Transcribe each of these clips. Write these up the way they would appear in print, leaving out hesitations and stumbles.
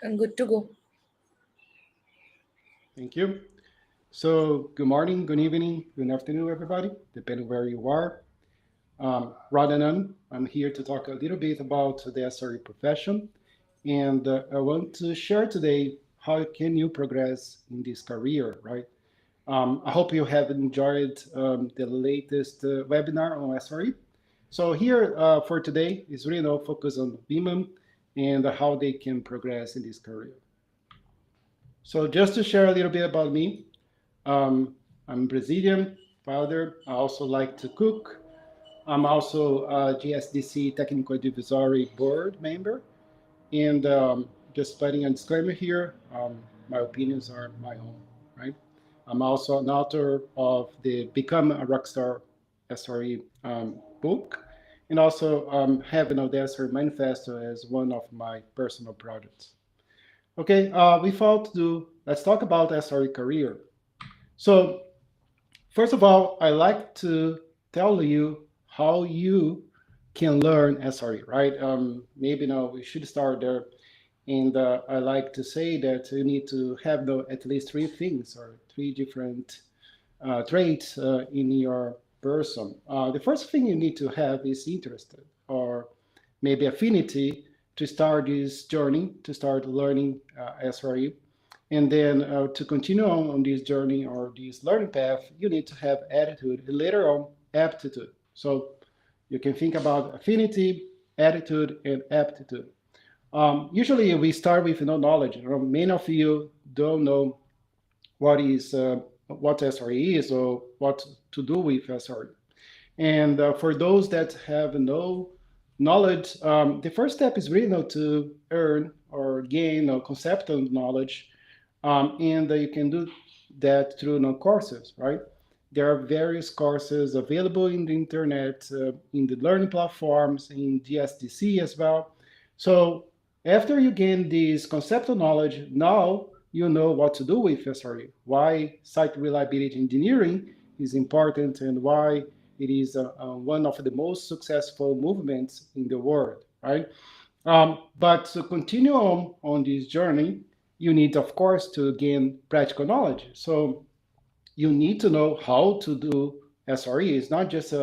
I'm good to go. Thank you. So, good morning, good evening, good afternoon, everybody, depending where you are. Radhanan, I'm here to talk a little bit about the SRE profession, and I want to share today how can you progress in this career, right? I hope you have enjoyed the latest webinar on SRE. So here for today is really now focus on women and how they can progress in this career. So just to share a little bit about me, I'm Brazilian father. I also like to cook. I'm also a GSDC Technical Advisory Board member. And just putting a disclaimer here, my opinions are my own, right? I'm also an author of the Become a Rockstar SRE book, and also having the SRE Manifesto as one of my personal projects. Okay, without ado, let's talk about SRE career. So first of all, I like to tell you how you can learn SRE, right? Maybe now we should start there. And I like to say that you need to have at least three things or three different traits in your person. The first thing you need to have is interested or maybe affinity to start this journey, to start learning SRE. And then to continue on this journey or this learning path, you need to have attitude and later on aptitude. So you can think about affinity, attitude, and aptitude. Usually we start with no knowledge. Many of you don't know what is what SRE is or what to do with SRE. And for those that have no knowledge, the first step is really to earn or gain conceptual knowledge, and you can do that through courses, right? There are various courses available in the internet, in the learning platforms, in GSDC as well. So after you gain this conceptual knowledge, now you know what to do with SRE, why site reliability engineering is important, and why it is one of the most successful movements in the world, right? But to continue on this journey, you need, of course, to gain practical knowledge. So you need to know how to do SRE. It's not just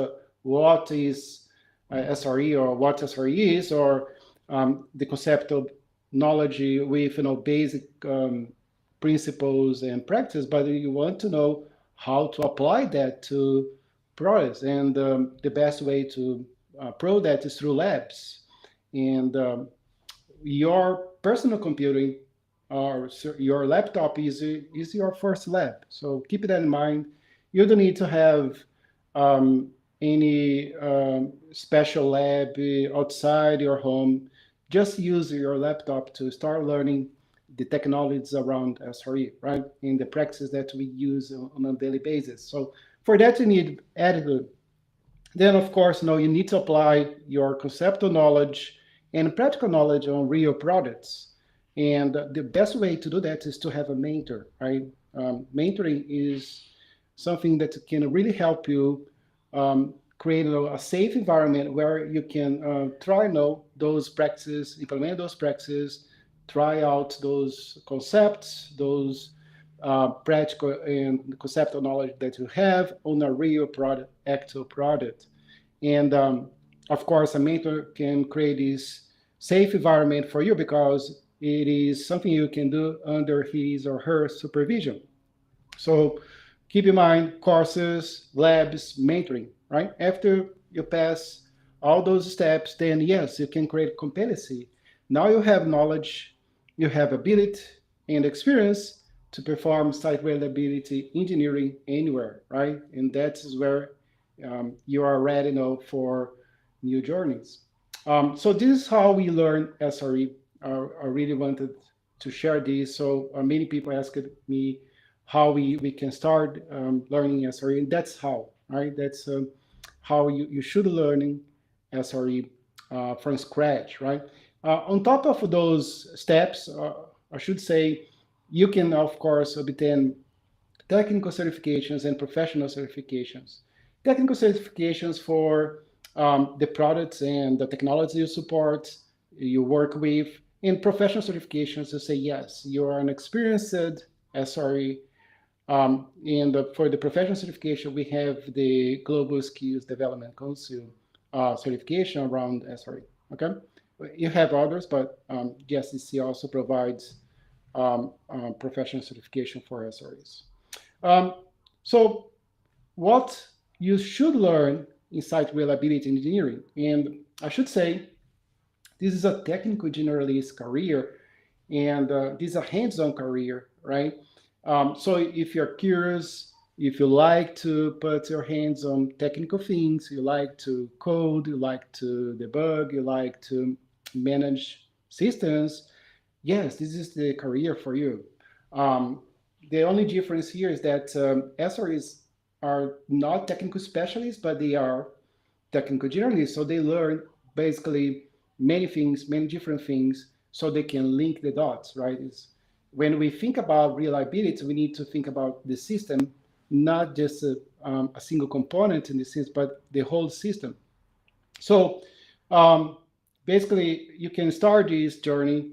what is SRE or what SRE is or the concept of knowledge with basic principles and practice, but you want to know how to apply that to products. And the best way to pro that is through labs. And your personal computing or your laptop is your first lab. So keep that in mind. You don't need to have any special lab outside your home. Just use your laptop to start learning the technologies around SRE, right? In the practices that we use on a daily basis. So for that, you need attitude. Then, of course, you need to apply your conceptual knowledge and practical knowledge on real products. And the best way to do that is to have a mentor, right? Mentoring is something that can really help you create a safe environment where you can try those practices, implement those practices, try out those concepts, those practical and conceptual knowledge that you have on a real product, actual product. And of course, a mentor can create this safe environment for you because it is something you can do under his or her supervision. So keep in mind courses, labs, mentoring, right? After you pass all those steps, then yes, you can create competency. Now you have knowledge, you have ability and experience to perform site reliability engineering anywhere, right? And that is where you are ready now for new journeys. So this is how we learn SRE. I really wanted to share this. So many people asked me how we can start learning SRE, and that's how, right? That's how you should learning SRE from scratch, right? On top of those steps, I should say you can, of course, obtain technical certifications and professional certifications. Technical certifications for the products and the technology you support, you work with, In professional certifications, to say yes, you are an experienced SRE. And for the professional certification, we have the Global Skills Development Council certification around SRE. Okay, you have others, but GSDC also provides professional certification for SREs. Um, so, what you should learn in site reliability engineering, and I should say this is a technical generalist career, and this is a hands-on career, right? So if you're curious, if you like to put your hands on technical things, you like to code, you like to debug, you like to manage systems, yes, this is the career for you. Um, the only difference here is that SREs are not technical specialists, but they are technical generalists. So they learn basically many things, many different things, so they can link the dots, right? When we think about reliability, we need to think about the system, not just a single component in the system, but the whole system. So um, basically, you can start this journey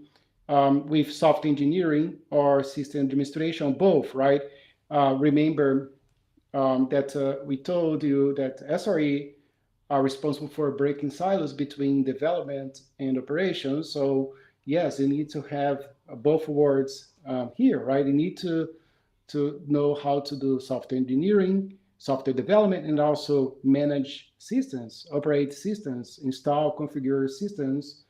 with software engineering or system administration, both, right? Remember that we told you that SRE are responsible for breaking silos between development and operations. So yes, you need to have both words here, right? You need to know how to do software engineering, software development, and also manage systems, operate systems, install, configure systems,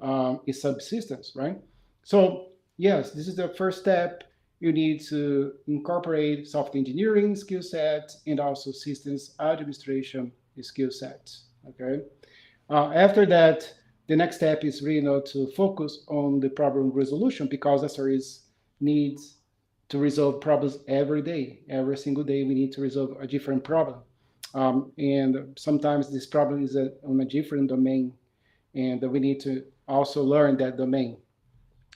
subsystems, right? So yes, this is the first step. You need to incorporate software engineering skill sets and also systems administration skill sets. Okay. After that, the next step is really to focus on the problem resolution, because SREs needs to resolve problems every day. Every single day, we need to resolve a different problem. And sometimes this problem is on a different domain, and we need to also learn that domain.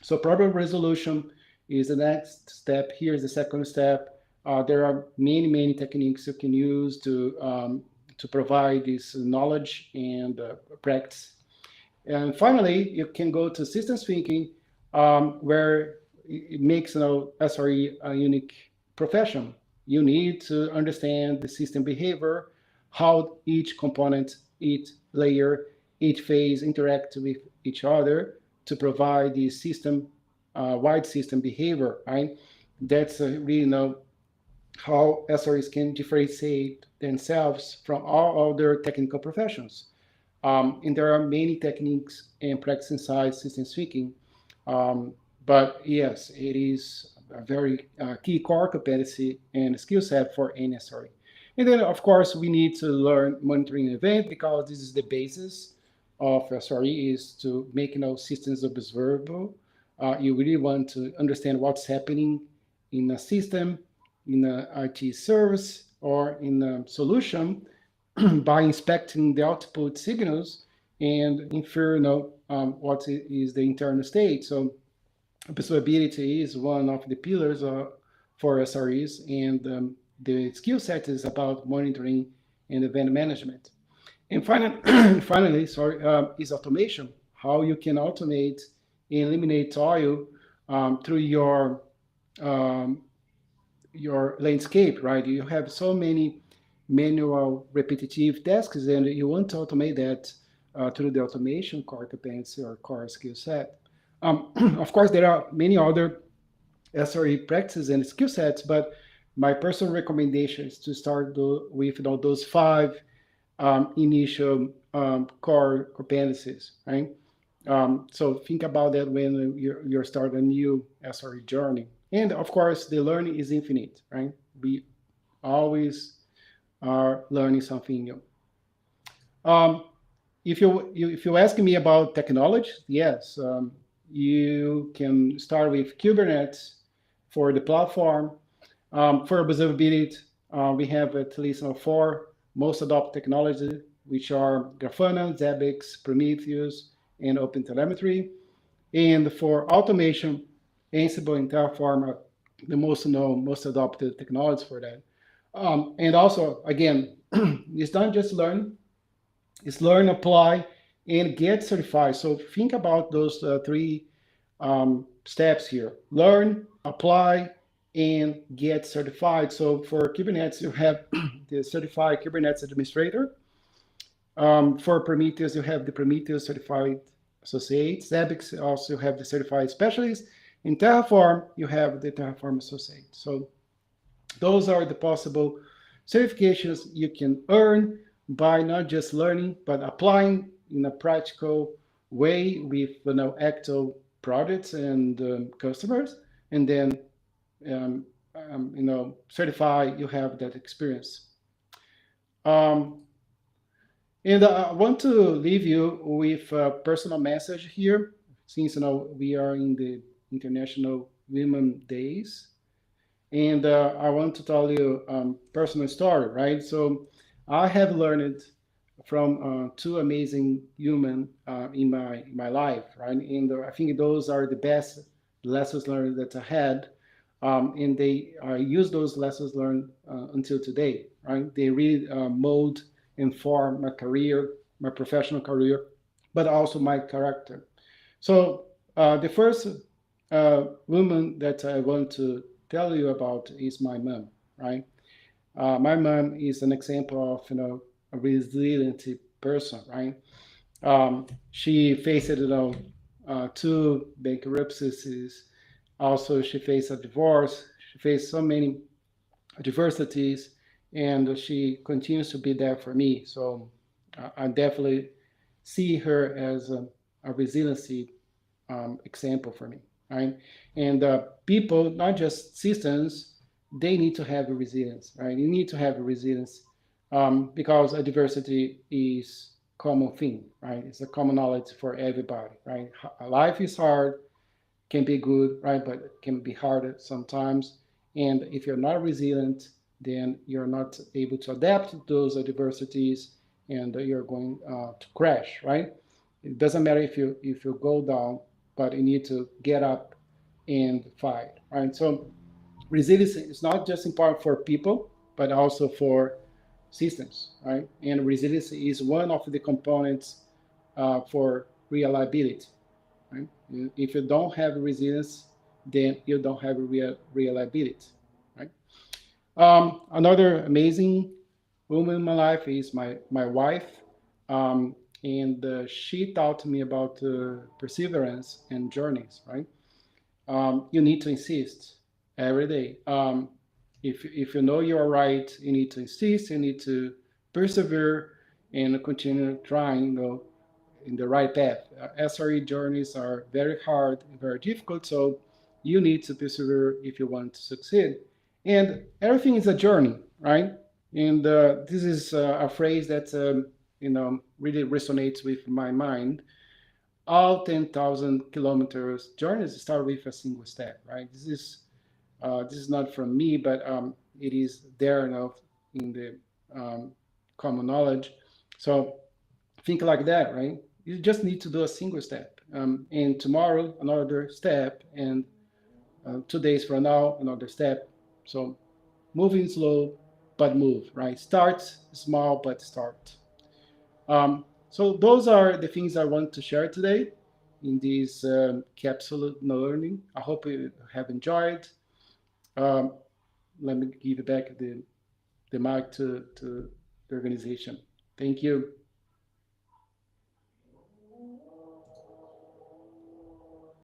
So problem resolution is the next step. Here's the second step. There are many, many techniques you can use to provide this knowledge and practice. And finally, you can go to systems thinking, where it makes SRE a unique profession. You need to understand the system behavior, how each component, each layer, each phase interact with each other to provide the system wide system behavior. Right? That's really how SREs can differentiate themselves from all other technical professions. And there are many techniques and practice inside systems thinking. Um, but yes, it is a very key core competency and skill set for any SRE. And then, of course, we need to learn monitoring event, because this is the basis of SRE, is to make systems observable. You really want to understand what's happening in a system, in an IT service, or in a solution by inspecting the output signals and infer what is the internal state. So observability is one of the pillars for SREs, and the skill set is about monitoring and event management. And finally, sorry, is automation. How you can automate and eliminate toil through um, your landscape, right? You have so many manual repetitive tasks, and you want to automate that through the automation core competency or core skill set. Of course, there are many other SRE practices and skill sets, but my personal recommendation is to start with those five initial core competencies, right? So think about that when you're starting a new SRE journey. And of course, the learning is infinite, right? We always are learning something new. Um, if you ask me about technology, yes, you can start with Kubernetes for the platform. For observability, we have at least four most adopted technologies, which are Grafana, Zabbix, Prometheus, and OpenTelemetry. And for automation, Ansible and Terraform are the most adopted technologies for that. And also, again, it's not just learn, it's learn, apply, and get certified. So think about those three steps here: learn, apply, and get certified. So for Kubernetes, you have the certified Kubernetes administrator. For Prometheus, you have the Prometheus certified associate. Zabbix also have the certified specialist. In Terraform, you have the Terraform associate. So those are the possible certifications you can earn by not just learning, but applying in a practical way with actual products and customers, and then certify you have that experience. Um, and I want to leave you with a personal message here, since we are in the International Women Days, and I want to tell you personal story, right? So I have learned from two amazing human in my life, right? And I think those are the best lessons learned that I had, and they I use those lessons learned until today, right? They really mold and form my career, my professional career, but also my character. So the first woman that I want to tell you about is my mom, right? My mom is an example of a resilient person, right? She faced two bankruptcies. Also, she faced a divorce. She faced so many adversities, and she continues to be there for me. So I definitely see her as a resiliency example for me, right? And people, not just systems, they need to have a resilience, right? You need to have a resilience because adversity is common thing, right? It's a common knowledge for everybody, right? Life is hard, can be good, right? But it can be harder sometimes. And if you're not resilient, then you're not able to adapt to those adversities, and you're going to crash, right? It doesn't matter if you go down, but you need to get up and fight, right? So resilience is not just important for people, but also for systems, right? And resilience is one of the components for reliability, right? If you don't have resilience, then you don't have reliability, right? Another amazing woman in my life is my wife, and she taught me about perseverance and journeys, right? You need to insist every day. If you know you're right, you need to insist. You need to persevere and continue trying. In the right path. SRE journeys are very hard, very difficult, so you need to persevere if you want to succeed. And everything is a journey, right? And this is a phrase that really resonates with my mind. All 10,000 kilometers journeys start with a single step, right? This is not from me, but it is there enough in the common knowledge. So think like that, right? You just need to do a single step, and tomorrow another step, and 2 days from now another step. So moving slow, but move, right? Start small, but start. So those are the things I want to share today in this capsule learning. I hope you have enjoyed. Um, Let me give back the mic to the organization. Thank you.